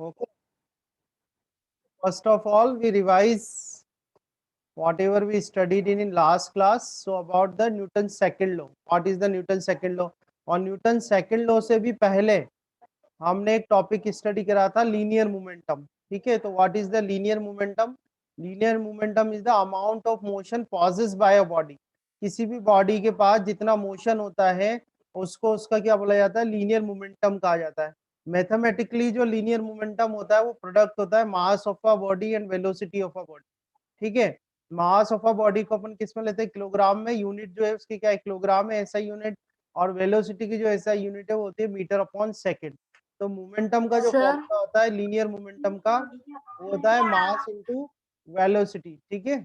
Okay. First of all, we revise whatever we studied in last class. So about the Newton's second law. What is the Newton's second law? और Newton second law से भी पहले हमने एक topic study करा था linear momentum. ठीक है, तो what is the linear momentum? Linear momentum is the amount of motion possess by a body. किसी भी बॉडी के पास जितना मोशन होता है उसको उसका क्या बोला जाता है? लीनियर मोमेंटम कहा जाता है. मैथमेटिकली जो लीनियर मोमेंटम होता है वो प्रोडक्ट होता है mass of a body and velocity of a body. ठीक है, मास ऑफ अ बॉडी को अपन किस में लेते हैं? किलोग्राम में. यूनिट जो है उसकी क्या है? किलोग्राम है ऐसा यूनिट. और वेलोसिटी की जो ऐसा यूनिट है वो होती है मीटर अपॉन सेकंड. तो मोमेंटम का जो सर फॉर्मूला होता है लीनियर मोमेंटम का वो होता है मास इनटू वेलोसिटी. ठीक है,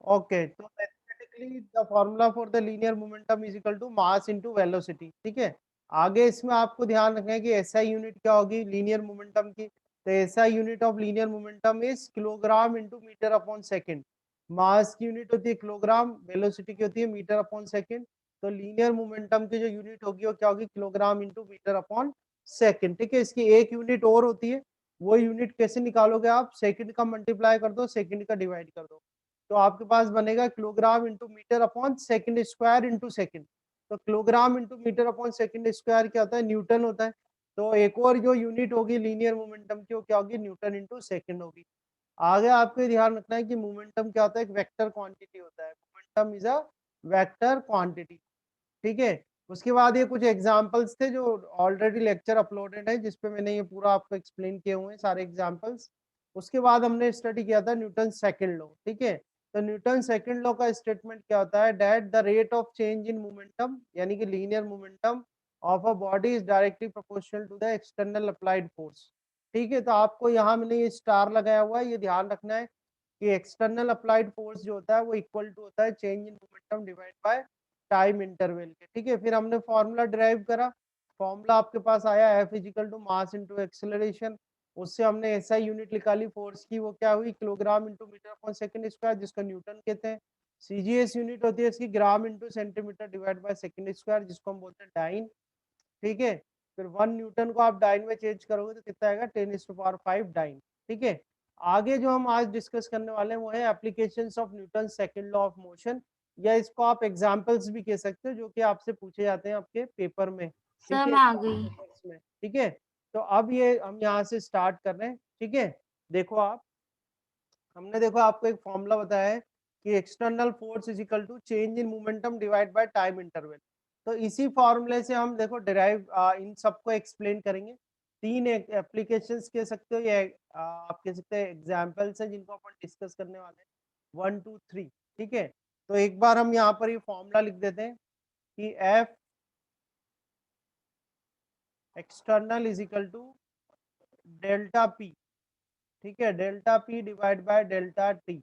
ओके. तो mathematically the formula for the linear momentum is equal to mass into velocity. ठीक है, आगे इसमें आपको ध्यान रखना है कि एसआई यूनिट क्या होगी लीनियर मोमेंटम की. तो SI unit of linear momentum is kilogram into metre upon second. Mass की यूनिट होती है किलोग्राम, वेलोसिटी की होती है मीटर अपॉन सेकंड. तो लीनियर मोमेंटम की जो यूनिट होगी वो क्या होगी? Kilogram into metre upon second. ठीक है, इसकी एक यूनिट और होती है. वो यूनिट कैसे निकालोगे आप? सेकंड का मल्टीप्लाई कर दो, सेकंड का डिवाइड कर दो. तो आपके पास बनेगा kilogram into metre upon second square into second. तो kilogram into metre upon second square क्या होता है? न्यूटन होता है. तो एक और जो यूनिट होगी लीनियर मोमेंटम की वो क्या होगी? न्यूटन इंटू सेकंड होगी. आगे आपको ध्यान रखना है कि मोमेंटम क्या होता है? एक वेक्टर क्वांटिटी होता है. Momentum is a vector quantity. ठीक है, उसके बाद ये कुछ एग्जांपल्स थे जो ऑलरेडी लेक्चर अपलोडेड है जिसपे मैंने ये पूरा आपको एक्सप्लेन किए हुए हैं सारे एग्जांपल्स. उसके बाद हमने स्टडी किया था न्यूटन सेकंड लॉ. ठीक है, तो न्यूटन सेकंड लॉ का स्टेटमेंट क्या होता है? That the rate of change in momentum यानी कि linear momentum of a body is directly proportional to the external applied force. ठीक है, तो आपको यहाँ मैंने ये स्टार लगाया हुआ है, ये ध्यान रखना है कि एक्सटर्नल अप्लाइड फोर्स जो होता है वो इक्वल टू होता है change in momentum divide by time interval के. ठीक है, फिर हमने फॉर्मूला डिराइव करा. फॉर्मूला आपके पास आया F equal to mass into acceleration. उससे हमने ऐसा यूनिट निकाली फोर्स की, वो क्या हुई? Kilogram into metre upon second square, जिसको न्यूटन कहते हैं. सीजीएस यूनिट होती है इसकी gram into centimetre divide by second square, जिसको हम बोलते हैं डाइन. ठीक है, फिर 1 न्यूटन को आप डाइन में चेंज करोगे तो कितना आएगा? 10⁵ डाइन. ठीक है, आगे जो हम आज डिस्कस करने वाले हैं वो है applications of Newton second law of motion, या इसको आप एग्जांपल्स भी कह सकते हो जो कि आपसे पूछे जाते हैं आपके पेपर में. ठीक सर है, मैं आ एग्जाम गई। पेपर्स में. ठीक है, तो अब ये हम यहाँ से स्टार्ट कर रहे हैं. ठीक है, देखो आप, हमने देखो आपको एक फॉर्मूला बताया है कि external force is equal to change in momentum divide by time interval. तो इसी फॉर्मूले से हम देखो डिराइव इन सबको एक्सप्लेन करेंगे. तीन एप्लीकेशंस कह सकते हो, ये आप कह सकते हैं एग्जांपल्स हैं जिनको अपन डिस्कस करने वाले हैं. 1 2 3. ठीक है, तो एक बार हम यहाँ पर ये फॉर्मूला लिख देते हैं कि F external is equal to delta P. ठीक है, delta P divide by delta T.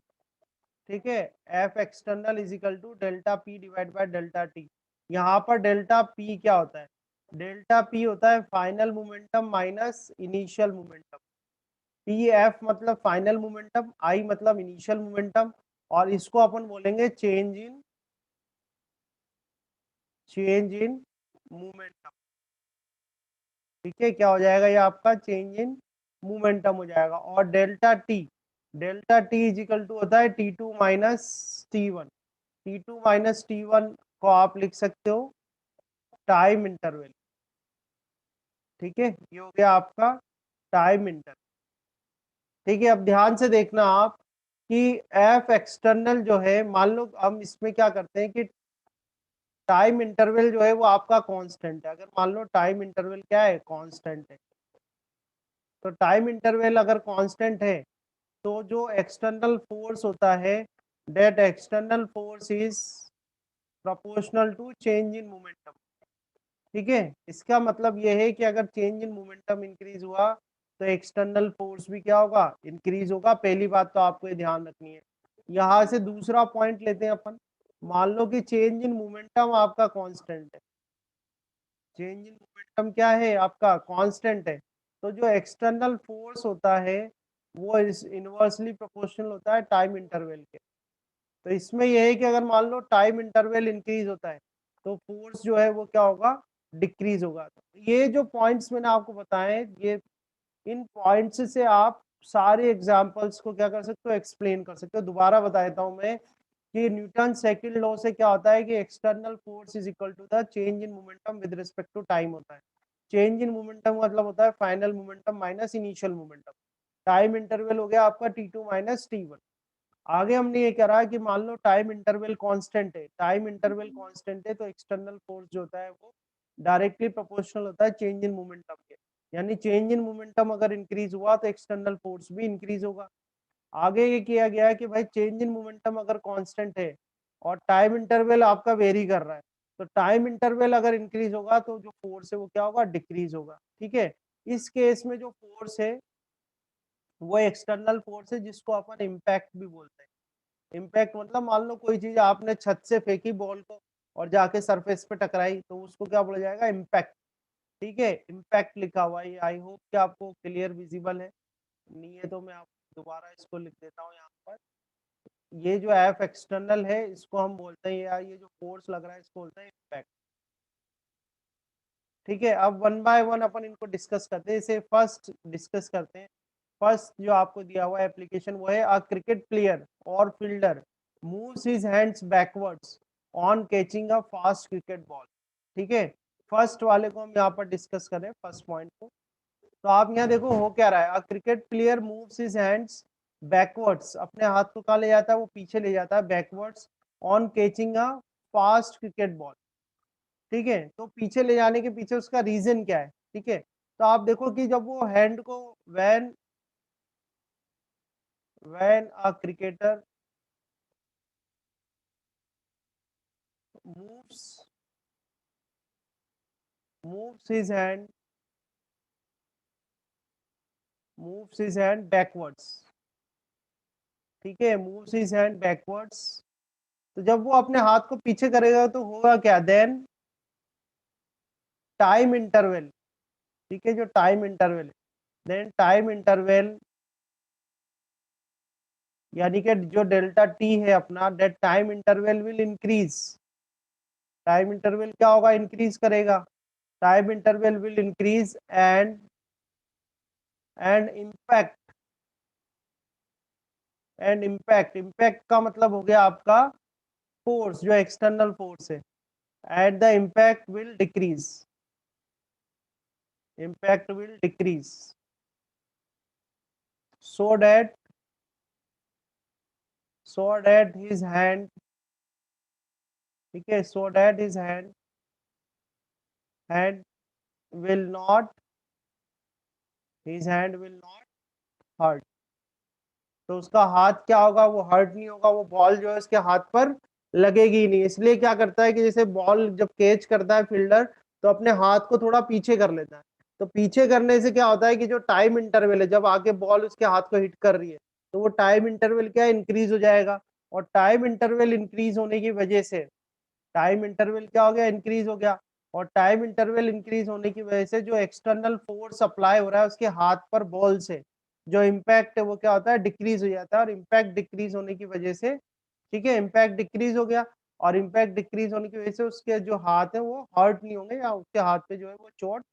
ठीक है, F external is equal to delta P divide by delta T. यहाँ पर डेल्टा पी क्या होता है? डेल्टा पी होता है final momentum minus initial momentum. P F मतलब फाइनल मोमेंटम, आई मतलब इनिशियल मोमेंटम, और इसको अपन बोलेंगे चेंज इन मोमेंटम. ठीक है, क्या हो जाएगा? ये आपका चेंज इन मोमेंटम हो जाएगा. और delta T is equal to होता है T2 minus T1. T2 minus T1 को आप लिख सकते हो टाइम इंटरवल. ठीक है, ये हो गया आपका टाइम इंटरवल. ठीक है, अब ध्यान से देखना आप कि एफ एक्सटर्नल जो है, मान लो हम इसमें क्या करते हैं कि टाइम इंटरवल जो है वो आपका कांस्टेंट है. अगर मान लो टाइम इंटरवल क्या है? कांस्टेंट है. तो टाइम इंटरवल अगर कांस्टेंट है तो जो एक्सटर्नल फोर्स होता है that external force is proportional to change in momentum. ठीक है, इसका मतलब यह है कि अगर चेंज इन मोमेंटम इंक्रीज हुआ तो एक्सटर्नल फोर्स भी क्या होगा? इंक्रीज होगा. पहली बात तो आपको ये ध्यान रखनी है. यहाँ से दूसरा पॉइंट लेते हैं अपन. मान लो कि चेंज इन मोमेंटम आपका कांस्टेंट है. चेंज इन मोमेंटम क्या है? आपका कांस्टेंट है. तो जो एक्सटर्नल फोर्स होता है वो इनवर्सली प्रोपोर्शनल होता है टाइम इंटरवल के. तो इसमें यह है कि अगर मान लो टाइम इंटरवल इंक्रीज होता है तो फोर्स जो है वो क्या होगा? डिक्रीज होगा. तो ये जो पॉइंट्स मैंने आपको बताए ये इन पॉइंट्स से आप सारे एग्जाम्पल्स को क्या कर सकते हो, एक्सप्लेन कर सकते हो। दोबारा बता देता हूँ मैं कि न्यूटन सेकंड लॉ से क्या होता है कि external force is equal to the change in momentum with respect to time होता है। चेंज इन मोमेंटम मतलब होता है final momentum minus initial momentum. Time interval हो गया आपका t2 माइनस t1। आगे हमने ये करा कि मान लो टाइम इंटरवल कांस्टेंट है, टाइम इंटरवल कांस्टेंट है तो एक्सटर्नल फोर्स जो होता है वो डायरेक्टली प्रोपोर्शनल होता है चेंज इन मोमेंटम के। यानी चेंज इन मोमेंटम अगर इंक्रीज हुआ तो एक्सटर्नल फोर्स भी इंक्रीज होगा। आगे ये किया गया है कि भाई चेंज इन मोमेंटम अगर कांस्टेंट है और टाइम इंटरवल आपका वेरी कर रहा है, तो टाइम इंटरवल अगर इंक्रीज होगा तो जो फोर्स है वो क्या होगा, डिक्रीज होगा। ठीक है, इस केस में जो फोर्स है वो एक्सटर्नल फोर्स है जिसको अपन इम्पैक्ट भी बोलते हैं। इम्पैक्ट मतलब मान लो कोई चीज आपने छत से फेंकी बॉल को और जाके सरफेस पे टकराई तो उसको क्या बोला जाएगा, इम्पैक्ट। ठीक है, इम्पैक्ट लिखा हुआ है। आई होप कि आपको क्लियर विजिबल है। नहीं है तो मैं आप दोबारा इसको लिख देता हूँ यहाँ पर। ये जो एफ एक्सटर्नल है इसको हम बोलते हैं, या ये जो फोर्स लग रहा है इसको बोलते हैं इम्पैक्ट। ठीक है, अब वन बाय वन अपन इनको डिस्कस करते हैं। इसे फर्स्ट डिस्कस करते हैं। फर्स्ट जो आपको दिया हुआ एप्लीकेशन वो है, अ क्रिकेट प्लेयर और fielder moves his hands backwards on catching a fast cricket ball. ठीक है, फर्स्ट वाले को हम यहाँ पर डिस्कस करें, फर्स्ट पॉइंट को। तो आप यहाँ देखो हो क्या रहा है, a cricket player moves his hands backwards, अपने हाथ को कहाँ ले जाता है, वो पीछे ले जाता है backwards, on catching a fast cricket ball. ठीक है, तो पीछे ले जाने के पीछे उसका रीजन क्या है। ठीक है, तो आप देखो कि जब वो हैंड को when when a cricketer moves moves his hand moves his hand backwards. ठीक है, मूव्स हिज हैंड बैकवर्ड्स, तो जब वो अपने हाथ को पीछे करेगा तो होगा क्या, देन टाइम इंटरवल। ठीक है, जो टाइम इंटरवल है, देन टाइम इंटरवल यानी कि जो डेल्टा टी है अपना, that time interval will increase. Time interval क्या होगा, इंक्रीज करेगा। Time interval will increase and impact impact का मतलब हो गया आपका फोर्स, जो एक्सटर्नल फोर्स है, and the impact will decrease so that his hand, ठीक है, so that his hand will not hurt। तो उसका हाथ क्या होगा, वो हर्ट नहीं होगा, वो बॉल जो है उसके हाथ पर लगेगी ही नहीं। इसलिए क्या करता है कि जैसे बॉल जब कैच करता है फील्डर तो अपने हाथ को थोड़ा पीछे कर लेता है। तो पीछे करने से क्या होता है कि जो टाइम इंटरवल है, जब आके बॉल उसके हाथ को हिट कर रही है तो वो टाइम इंटरवल क्या इंक्रीज हो जाएगा। और टाइम इंटरवल इंक्रीज होने की वजह से टाइम इंटरवल क्या हो गया, इंक्रीज हो गया। और टाइम इंटरवल इंक्रीज होने की वजह से जो एक्सटर्नल फोर्स अप्लाई हो रहा है उसके हाथ पर बॉल से, जो इम्पैक्ट है वो क्या होता है, डिक्रीज हो जाता है। और इम्पैक्ट डिक्रीज होने की वजह से, ठीक है, इम्पैक्ट डिक्रीज हो गया और इम्पैक्ट डिक्रीज होने की वजह से उसके जो हाथ है वो हर्ट नहीं होंगे, या उसके हाथ पे जो है वो चोट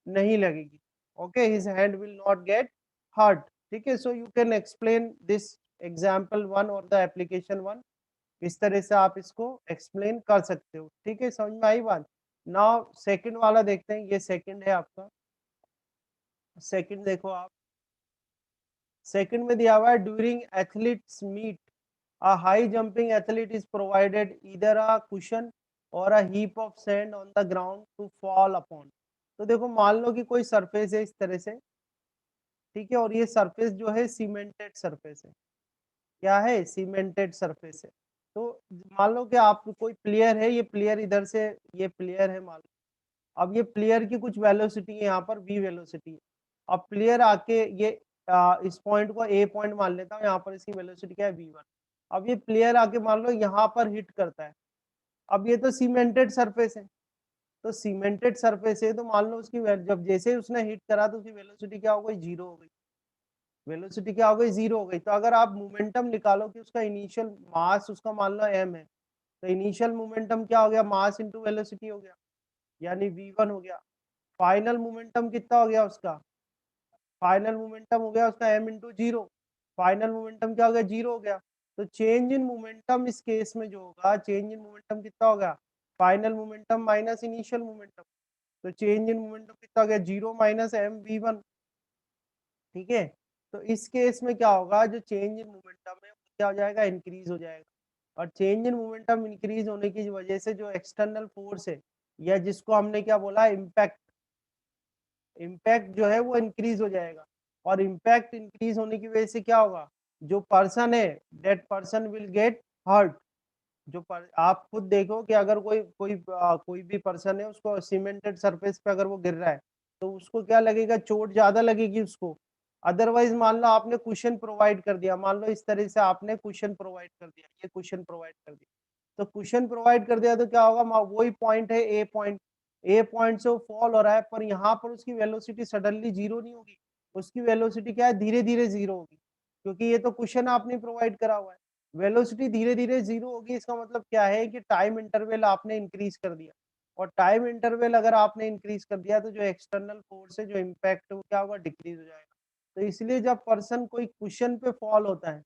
नहीं लगेगी। Okay, his hand will not get hurt. ठीक है, so you can explain this example one और द एप्लीकेशन वन। इस तरह से आप इसको एक्सप्लेन कर सकते हो। ठीक है, समझ में आई बात। नाउ सेकंड वाला देखते हैं, ये सेकंड है आपका। सेकंड देखो आप, सेकंड में दिया हुआ है, during athletes meet a high jumping athlete is provided either a cushion और a heap of sand on the ground to fall upon. तो देखो मान लो कि कोई सरफेस है इस तरह से, ठीक है, और ये सरफेस जो है सीमेंटेड सरफेस है। क्या है, सीमेंटेड सरफेस है। तो मान लो कि आप कोई प्लेयर है, ये प्लेयर इधर से, ये प्लेयर है मान लो। अब ये प्लेयर की कुछ वेलोसिटी है, यहाँ पर v वेलोसिटी है। अब प्लेयर आके ये इस पॉइंट को a पॉइंट मान लेता हूँ, यहाँ पर इसकी वेलोसिटी क्या है v1। अब ये प्लेयर आके मान लो यहाँ पर हिट करता है। अब ये तो सीमेंटेड सरफेस है, तो सीमेंटेड सरफेस है तो मान लो उसकी जब जैसे ही उसने हिट करा तो उसकी वेलोसिटी क्या हो गई, जीरो हो गई। वेलोसिटी क्या हो गई, जीरो हो गई। तो अगर आप मोमेंटम निकालो कि उसका इनिशियल मास उसका मान लो m है, तो इनिशियल मोमेंटम क्या हो गया, मास इंटू वेलोसिटी हो गया, यानी v1 हो गया। फाइनल मोमेंटम कितना हो गया उसका, फाइनल मोमेंटम हो गया उसका m into zero, final momentum क्या हो गया, जीरो हो गया। तो चेंज इन मोमेंटम इस केस में जो होगा, चेंज इन मोमेंटम कितना होगा, final momentum minus initial momentum. तो चेंज इन मोमेंटम कितना हो गया, zero minus M V one. ठीक है, तो इस केस में क्या होगा, जो चेंज इन मोमेंटम है वो क्या हो जाएगा, इंक्रीज हो जाएगा। और चेंज इन मोमेंटम इंक्रीज होने की वजह से जो एक्सटर्नल फोर्स है, या जिसको हमने क्या बोला, इम्पैक्ट, इम्पैक्ट जो है वो इंक्रीज हो जाएगा। और इम्पैक्ट इंक्रीज होने की वजह से क्या होगा, जो पर्सन है that person will get hurt. आप खुद देखो कि अगर कोई भी पर्सन है, उसको सीमेंटेड सरफेस पे अगर वो गिर रहा है, तो उसको क्या लगेगा, चोट ज्यादा लगेगी उसको। अदरवाइज मान लो आपने कुशन प्रोवाइड कर दिया, मान लो इस तरह से आपने कुशन प्रोवाइड कर दिया, ये कुशन प्रोवाइड कर दिया, तो कुशन प्रोवाइड कर दिया तो क्या होगा, वही पॉइंट है ए पॉइंट, ए पॉइंट से वो फॉल हो रहा है, पर यहाँ पर उसकी वेलोसिटी सडनली जीरो नहीं होगी, उसकी वेलोसिटी क्या है, धीरे धीरे जीरो होगी, क्योंकि ये तो कुशन आपने प्रोवाइड करा हुआ है। वेलोसिटी धीरे धीरे जीरो होगी, इसका मतलब क्या है कि टाइम इंटरवल आपने इंक्रीज कर दिया। और टाइम इंटरवल अगर आपने इंक्रीज कर दिया, तो जो एक्सटर्नल फोर्स है, जो इम्पैक्ट है, वो क्या होगा, डिक्रीज हो जाएगा। तो इसलिए जब पर्सन कोई कुशन पे फॉल होता है,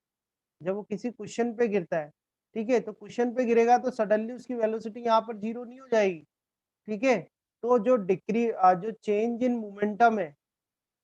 जब वो किसी कुशन पे गिरता है, ठीक है, तो कुशन पे गिरेगा तो सडनली उसकी वेलोसिटी यहाँ पर जीरो नहीं हो जाएगी। ठीक है, तो जो चेंज इन मोमेंटम है,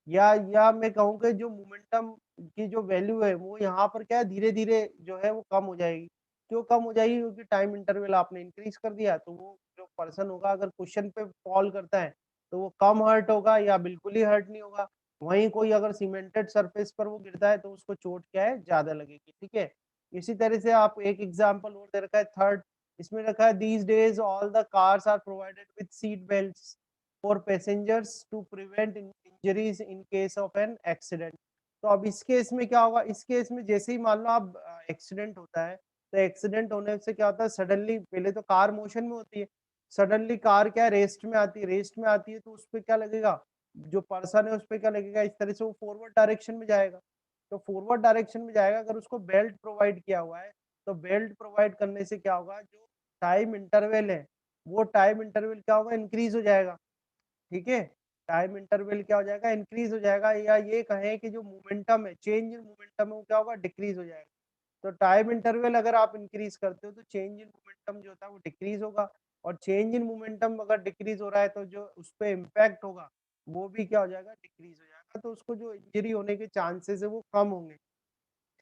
या मैं कहूँ कि जो मोमेंटम की जो वैल्यू है, वो यहाँ पर क्या है, धीरे धीरे जो है वो कम हो जाएगी। क्यों कम हो जाएगी, क्योंकि टाइम इंटरवल आपने इंक्रीज कर दिया। तो वो जो पर्सन होगा, अगर क्वेश्चन पे फॉल करता है, तो वो कम हर्ट होगा या बिल्कुल ही हर्ट नहीं होगा। वहीं कोई अगर सीमेंटेड सरफेस पर वो गिरता है, तो उसको चोट क्या है, ज्यादा लगेगी। ठीक है, इसी तरह से आप एक एग्जाम्पल और दे रखा है थर्ड, इसमें रखा है these days all the cars are provided with seat belts for passengers to prevent injuries in case of an accident. तो अब इस केस में क्या होगा, इस केस में जैसे ही मान लो आप एक्सीडेंट होता है, तो एक्सीडेंट होने से क्या होता है, सडनली पहले तो कार मोशन में होती है, सडनली कार क्या रेस्ट में आती है, रेस्ट में आती है, तो उस पर क्या लगेगा, जो पर्सन है उस पर क्या लगेगा, इस तरह से वो फॉरवर्ड डायरेक्शन में जाएगा। तो फॉरवर्ड डायरेक्शन में जाएगा, अगर उसको बेल्ट प्रोवाइड किया हुआ है, तो बेल्ट प्रोवाइड करने से क्या होगा, जो टाइम इंटरवल है, वो टाइम इंटरवल क्या होगा, इंक्रीज हो जाएगा। ठीक है, टाइम इंटरवल क्या हो जाएगा, इंक्रीज हो जाएगा, या ये कहें कि जो मोमेंटम है, चेंज इन मोमेंटम है, वो क्या होगा, डिक्रीज हो जाएगा। तो टाइम इंटरवल अगर आप इंक्रीज करते हो, तो चेंज इन मोमेंटम जो होता है वो डिक्रीज होगा। और चेंज इन मोमेंटम अगर डिक्रीज हो रहा है, तो जो उस पर इम्पैक्ट होगा, वो भी क्या हो जाएगा, डिक्रीज हो जाएगा। तो उसको जो इंजरी होने के चांसेस है वो कम होंगे।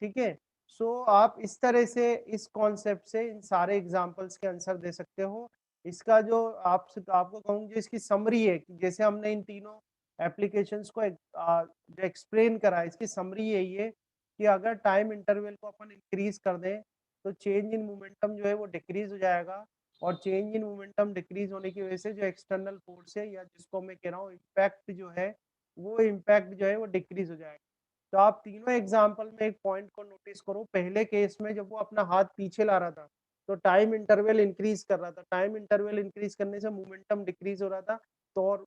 ठीक है, सो आप इस तरह से, इस कॉन्सेप्ट से इन सारे एग्जांपल्स के आंसर दे सकते हो। इसका जो आपसे आपको कहूँ, जो इसकी समरी है, कि जैसे हमने इन तीनों एप्लीकेशंस को जो एक्सप्लेन करा, इसकी समरी यही है कि अगर टाइम इंटरवल को अपन इंक्रीज कर दें, तो चेंज इन मोमेंटम जो है वो डिक्रीज हो जाएगा। और चेंज इन मोमेंटम डिक्रीज होने की वजह से जो एक्सटर्नल फोर्स है, या जिसको मैं कह रहा हूँ इम्पैक्ट जो है, वो इम्पैक्ट जो है वो डिक्रीज हो जाएगा। तो आप तीनों एग्जाम्पल में एक पॉइंट को नोटिस करो, पहले केस में जब वो अपना हाथ पीछे ला रहा था, तो टाइम इंटरवल इंक्रीज कर रहा था, टाइम इंटरवल इंक्रीज करने से मोमेंटम डिक्रीज हो रहा था। तो और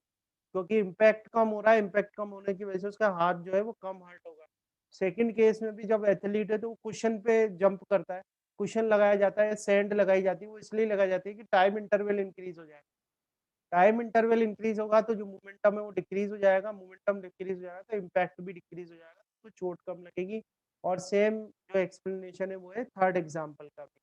क्योंकि इम्पैक्ट कम हो रहा है, इम्पैक्ट कम होने की वजह से उसका हाथ जो है वो कम हर्ट होगा। सेकंड केस में भी जब एथलीट है, तो वो कुशन पे जंप करता है, कुशन लगाया जाता है, सैंड लगाई जाती है, वो इसलिए लगाई जाती है कि टाइम इंटरवल इंक्रीज हो जाए। टाइम इंटरवल इंक्रीज होगा, तो जो मोमेंटम है वो डिक्रीज हो जाएगा, मोमेंटम डिक्रीज हो जाएगा, तो इम्पैक्ट भी डिक्रीज हो जाएगा, तो चोट कम लगेगी। और सेम जो एक्सप्लेनेशन है वो है थर्ड एग्जाम्पल का भी।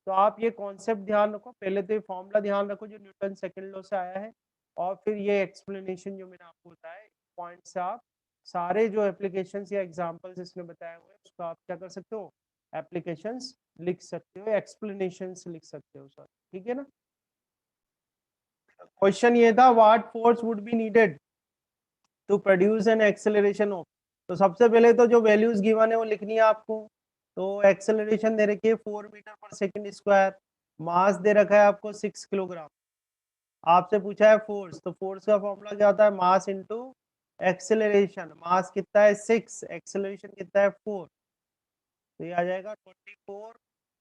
तो आप ये कॉन्सेप्ट ध्यान रखो, पहले तो ये फॉर्मूला ध्यान रखो जो न्यूटन सेकंड लॉ से आया है, और फिर ये एक्सप्लेनेशन जो मैंने आपको बताया, पॉइंट से आप सारे जो एप्लीकेशन या एग्जाम्पल्स इसमें बताए हुए हैं, उसका आप क्या कर सकते हो, एप्लीकेशंस लिख सकते हो, एक्सप्लेनेशन लिख सकते हो सर। ठीक है ना। क्वेश्चन ये था, what force would be needed to produce an acceleration of. तो सबसे पहले तो जो वैल्यूज गिवन है वो लिखनी है आपको। तो एक्सेलरेशन दे रखी है 4 मीटर पर सेकंड स्क्वायर, मास दे रखा है आपको 6 किलोग्राम, आपसे पूछा है फोर्स। तो फोर्स का फॉर्मूला क्या होता है, मास इंटू एक्सेलरेशन। मास कितना है 6, एक्सेलरेशन कितना है 4, तो ये आ जाएगा 24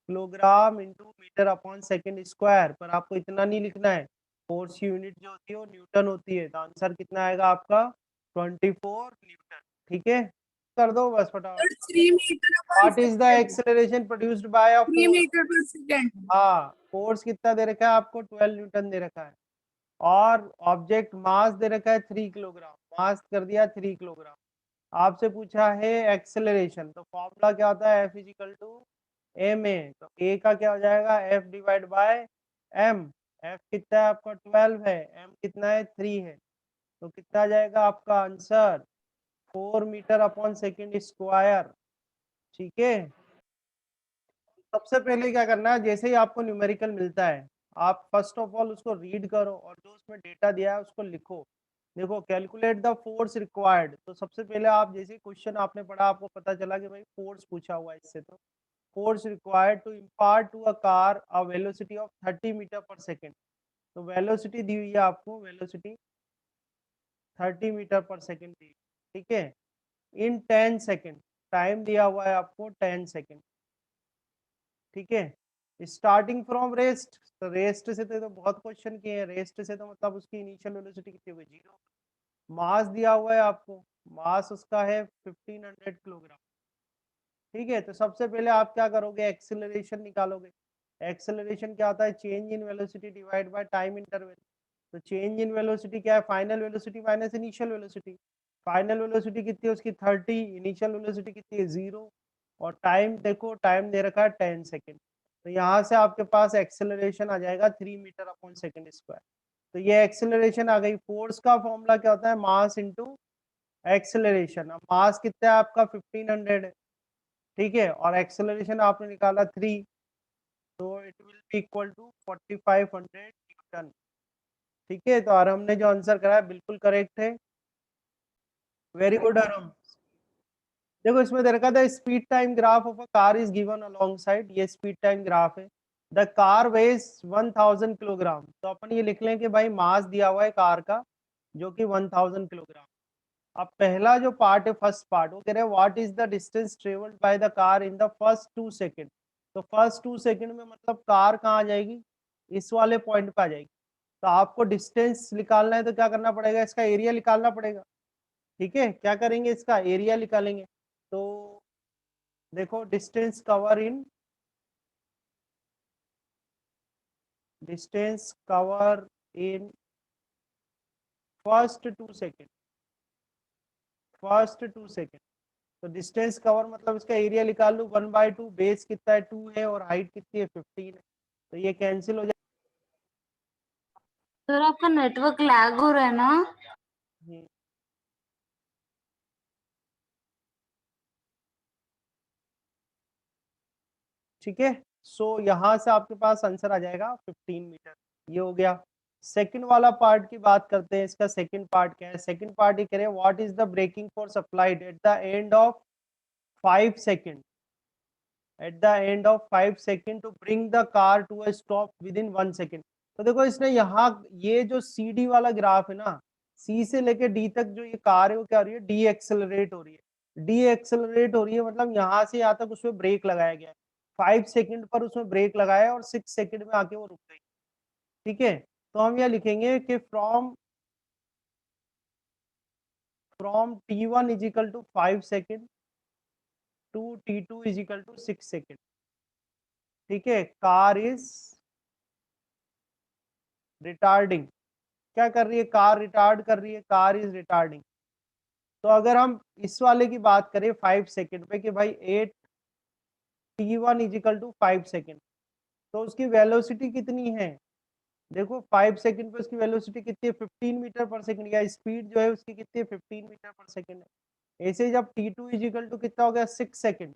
kilogram into metre upon second square. पर आपको इतना नहीं लिखना है, फोर्स की यूनिट जो होती है वो न्यूटन होती है। तो आंसर कितना आएगा आपका 24 न्यूटन। ठीक है, कर दो बस फटाफट। 3 metre per what is the second, acceleration produced by a 3 force. Metre per second. हाँ, फोर्स कितना दे रखा है आपको, 12 न्यूटन दे रखा है। और ऑब्जेक्ट मास दे रखा है 3 किलोग्राम, मास कर दिया 3 किलोग्राम। आपसे पूछा है एक्सेलरेशन, तो फॉर्मूला क्या होता है, F equal to M A. तो ए का क्या हो जाएगा, F divide by M. F कितना है आपका 12 है, m कितना है 3 है, तो कितना आ जाएगा आपका answer 4 metre upon second square. ठीक है, सबसे पहले क्या करना है, जैसे ही आपको न्यूमेरिकल मिलता है आप फर्स्ट ऑफ ऑल उसको रीड करो और जो उसमें डेटा दिया है उसको लिखो। देखो कैलकुलेट द फोर्स रिक्वायर्ड, तो सबसे पहले आप जैसे क्वेश्चन आपने पढ़ा आपको पता चला कि भाई फोर्स पूछा हुआ है इससे, तो force required to impart to a car a velocity of 30 metre per second. तो वेलोसिटी दी हुई है आपको, वेलोसिटी 30 मीटर पर सेकेंड दी, ठीक है, इन 10 सेकेंड, टाइम दिया हुआ है आपको 10 सेकेंड। ठीक है, स्टार्टिंग फ्रॉम रेस्ट, तो रेस्ट से तो बहुत क्वेश्चन किए हैं, रेस्ट से तो मतलब उसकी इनिशियल वेलोसिटी कितनी होगी, 0। मास दिया हुआ है आपको, मास उसका है 1500 किलोग्राम। ठीक है, तो सबसे पहले आप क्या करोगे, एक्सेलरेशन निकालोगे। एक्सेलरेशन क्या होता है, change in velocity divide by time interval. तो चेंज इन वेलोसिटी क्या है, final velocity minus initial velocity. Final velocity कितनी है उसकी 30, इनिशियल वेलोसिटी कितनी है 0, और टाइम देखो, टाइम दे रखा है 10 सेकेंड। तो यहाँ से आपके पास एक्सेलरेशन आ जाएगा 3 मीटर अपॉन सेकेंड स्क्वायर। तो ये एक्सेलरेशन आ गई। फोर्स का फॉर्मूला क्या होता है, मास इंटू एक्सेलरेशन। अब मास कितना है आपका 1500 है, ठीक है, और एक्सेलरेशन आपने निकाला 3, तो it will be equal to 4500 newton. ठीक है, तो और हमने जो आंसर करा है बिल्कुल करेक्ट है। Very good Arun. देखो इसमें दे रखा था speed time graph of a car is given along side, ये स्पीड टाइम ग्राफ है। द कार वेज 1000 किलोग्राम, तो अपन ये लिख लें कि भाई मास दिया हुआ है कार का जो कि 1000 किलोग्राम। अब पहला जो पार्ट है, फर्स्ट पार्ट, वो कह रहे हैं what is the distance travelled by the car in the first 2 second. तो फर्स्ट 2 सेकंड में मतलब कार कहाँ आ जाएगी, इस वाले पॉइंट पे आ जाएगी। तो आपको डिस्टेंस निकालना है तो क्या करना पड़ेगा, इसका एरिया निकालना पड़ेगा। ठीक है, क्या करेंगे, इसका एरिया निकालेंगे। तो देखो distance cover in, distance cover in first 2 second, first 2 second. तो डिस्टेंस कवर मतलब इसका एरिया निकाल लूँ, 1/2, बेस कितना है 2 है और हाइट कितनी है 15 है, तो ये कैंसिल हो सर आपका नेटवर्क लैग हो रहा है ना। जाए। ठीक है, सो यहाँ से आपके पास आंसर आ जाएगा 15 मीटर। ये हो गया। सेकंड वाला पार्ट की बात करते हैं, इसका सेकंड पार्ट क्या है, सेकंड पार्ट ये कह रहे हैं what is the braking force applied at the end of 5 second, at the end of 5 second to bring the car to a stop within 1 second. तो देखो इसने यहाँ ये जो सी डी वाला ग्राफ है ना, सी से लेके डी तक जो ये कार है वो क्या हो रही है, डी एक्सेलरेट हो रही है। डी एक्सेलरेट हो रही है मतलब यहाँ से यहाँ तक उसमें ब्रेक लगाया गया है, 5 सेकंड पर उसमें ब्रेक लगाया और 6 सेकंड में आके वो रुक गई। ठीक है, तो हम यह लिखेंगे कि from from T1 is equal to 5 second to T2 is equal to 6 second. ठीक है, कार इज रिटार्डिंग, क्या कर रही है, कार रिटार्ड कर रही है, कार इज रिटार्डिंग। तो अगर हम इस वाले की बात करें 5 सेकंड पे कि भाई 8 T1 is equal to 5 second, तो उसकी वेलोसिटी कितनी है, देखो 5 सेकंड पे उसकी वेलोसिटी कितनी है 15 मीटर पर सेकंड, या स्पीड जो है उसकी कितनी है 15 मीटर पर सेकंड है। ऐसे ही जब T2 इज इक्वल टू कितना हो गया 6 सेकंड,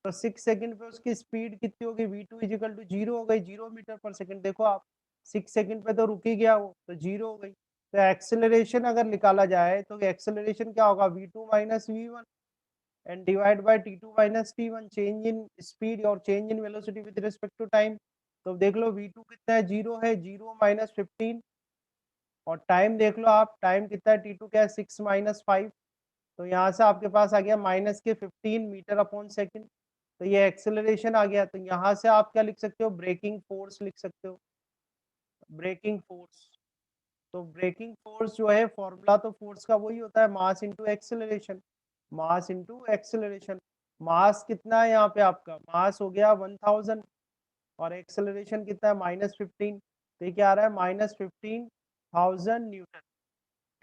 तो 6 सेकंड पे उसकी स्पीड कितनी होगी, V2 इज इक्वल टू 0 हो गई, 0 मीटर पर सेकंड। देखो आप 6 सेकंड पे तो रुक ही गया वो, तो 0 हो गई। तो एक्सेलरेशन अगर निकाला जाए तो एक्सेलरेशन क्या होगा, V2 minus V1 and divide by T2 minus T1, change in speed और change in velocity with respect to time. तो देख लो V2 कितना है, 0 है, 0 माइनस 15, और टाइम देख लो आप, टाइम कितना है, T2 क्या है 6 माइनस 5, तो यहाँ से आपके पास आ गया माइनस के 15 मीटर अपॉन सेकंड। तो ये एक्सेलरेशन आ गया। तो यहाँ से आप क्या लिख सकते हो, ब्रेकिंग फोर्स लिख सकते हो, ब्रेकिंग फोर्स। तो ब्रेकिंग फोर्स जो है फॉर्मूला तो फोर्स का वही होता है, mass into acceleration, mass into acceleration. Mass कितना है यहाँ पे आपका, मास हो गया 1000 और एक्सेलरेशन कितना है -15, तो ये क्या आ रहा है -15,000 न्यूटन।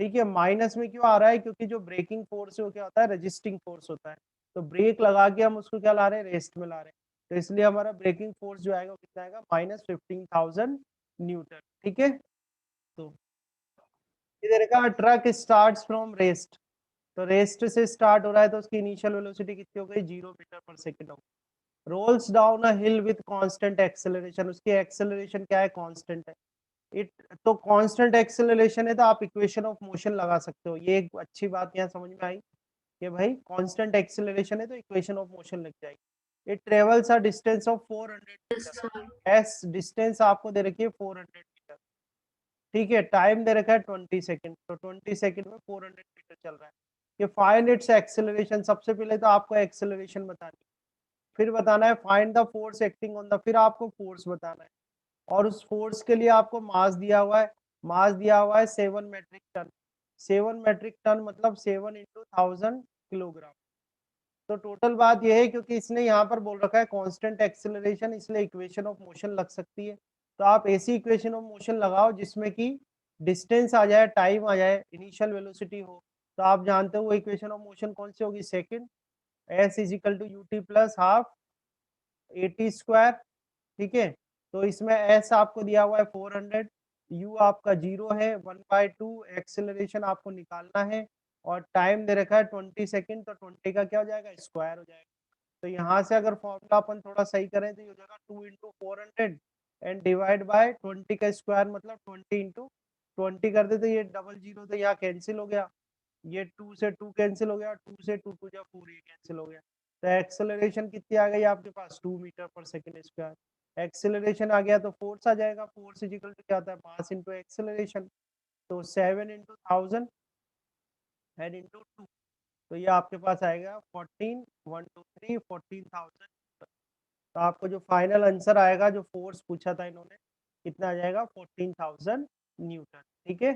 ठीक है। माइनस में क्यों आ रहा है, क्योंकि जो ब्रेकिंग फोर्स है वो क्या होता है, रेजिस्टिंग फोर्स होता है। तो ब्रेक लगा के हम उसको क्या ला रहे हैं, रेस्ट में ला रहे हैं। तो इसलिए हमारा ब्रेकिंग फोर्स जो आएगा वो कितना आएगा, -15,000 न्यूटन। ठीक है। तो इधर का ट्रक स्टार्ट्स फ्रॉम रेस्ट, तो रेस्ट से स्टार्ट हो रहा है तो उसकी इनिशियल वेलोसिटी कितनी हो गई, 0 मीटर पर सेकंड हो गई। Rolls down a hill with constant acceleration, उसकी एक्सेलरेशन क्या है, कांस्टेंट है। इट तो कांस्टेंट एक्सेलरेशन है तो आप इक्वेशन ऑफ मोशन लगा सकते हो। ये एक अच्छी बात यहाँ समझ में आई कि भाई कांस्टेंट एक्सेलरेशन है तो इक्वेशन ऑफ मोशन लग जाएगी। It travels a distance of 400 metre, S distance आपको दे रखी है 400 मीटर। ठीक है। टाइम दे रखा है 20 सेकंड, तो 20 सेकंड में 400 मीटर चल रहा है। ये फाइंड इट्स एक्सेलरेशन, सबसे पहले तो आपको एक्सेलरेशन बतानी, फिर बताना है find the force acting on the, फिर आपको फोर्स बताना है। और उस फोर्स के लिए आपको मास दिया हुआ है, मास दिया हुआ है 7 मेट्रिक टन। 7 मेट्रिक टन मतलब 7 इंटू 1000 किलोग्राम। तो टोटल बात यह है, क्योंकि इसने यहाँ पर बोल रखा है कांस्टेंट एक्सेलरेशन, इसलिए इक्वेशन ऑफ मोशन लग सकती है। तो आप ऐसी इक्वेशन ऑफ मोशन लगाओ जिसमें कि डिस्टेंस आ जाए, टाइम आ जाए, इनिशियल वेलोसिटी हो। तो आप जानते हो वो इक्वेशन ऑफ मोशन कौन सी होगी, second, S is equal to U T plus half A T square. ठीक है। तो इसमें एस आपको दिया हुआ है 400, यू आपका 0 है, 1/2 एक्सेलरेशन आपको निकालना है, और टाइम दे रखा है 20 सेकंड, तो 20 का क्या हो जाएगा, स्क्वायर हो जाएगा। तो यहाँ से अगर फॉर्मूला अपन थोड़ा सही करें तो ये हो जाएगा 2 इंटू 400 एंड डिवाइड बाय 20 का स्क्वायर, मतलब 20 इंटू 20 कर दे तो ये डबल जीरो तो यहाँ कैंसिल हो गया, ये 2 से 2 कैंसिल हो गया, 2 से 2 टू जा 4, ये कैंसिल हो गया। तो एक्सेलरेशन कितनी आ गई आपके पास, 2 metre per second square. Acceleration आ गया तो फोर्स आ जाएगा, फोर्स इज इक्वल टू क्या होता है, मास इनटू एक्सेलरेशन। तो 7 इंटू 1000 एंड इंटू 2, तो ये आपके पास आएगा 14, 1 2 3 14,000। तो आपको जो फाइनल आंसर आएगा, जो फोर्स पूछा था इन्होंने, कितना आ जाएगा, 14,000 न्यूटन। ठीक है।